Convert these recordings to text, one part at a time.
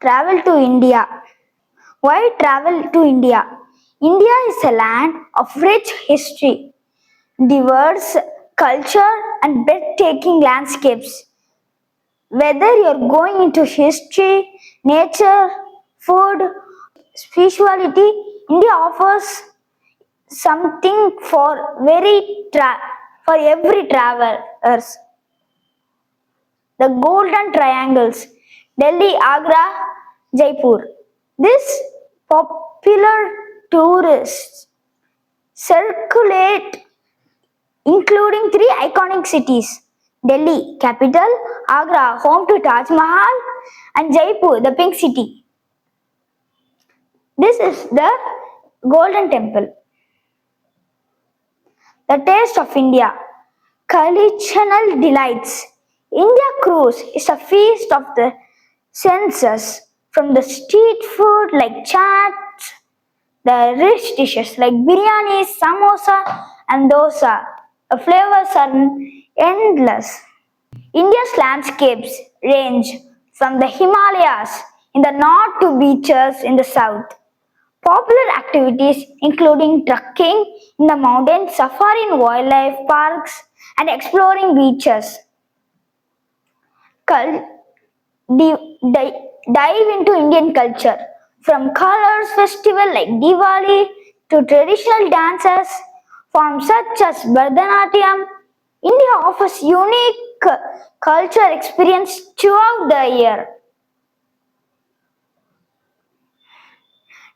Travel to India. Why travel to India? India is a land of rich history, diverse culture, and breathtaking landscapes. Whether you're going into history, nature, food, spirituality, India offers something for every travelers. The Golden Triangles, Delhi, Agra, Jaipur. This popular tourists circulate including three iconic cities: Delhi, capital; Agra, home to Taj Mahal; and Jaipur, the Pink City. This is the Golden Temple. The Taste of India, culinary delights. India Cruise is a feast of the senses, from the street food like chaat, the rich dishes like biryani, samosa, and dosa. The flavors are endless. India's landscapes range from the Himalayas in the north to beaches in the south. Popular activities including trekking in the mountains, safari in wildlife parks, and exploring beaches. Dive into Indian culture, from colors festival like Diwali to traditional dances forms such as Bharatanatyam. India offers unique culture experience throughout the year.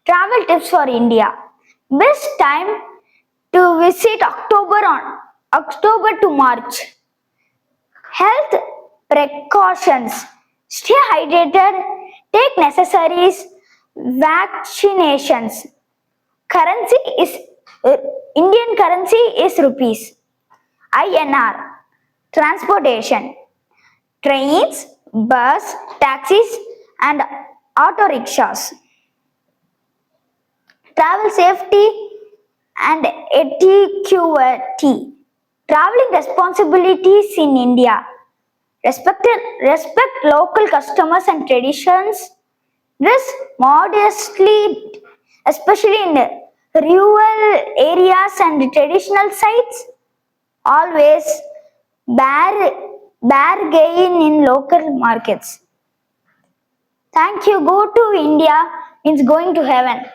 Travel tips for India. Best time to visit October to March. Health precautions. Stay hydrated. Take necessary vaccinations. Currency is Indian currency is rupees. INR. Transportation. Trains, bus, taxis, and auto rickshaws. Travel safety and etiquette. Traveling responsibilities in India. Respect local customers and traditions. Dress modestly, especially in rural areas and traditional sites. Always bargain in local markets. Thank you. Go to India means going to heaven.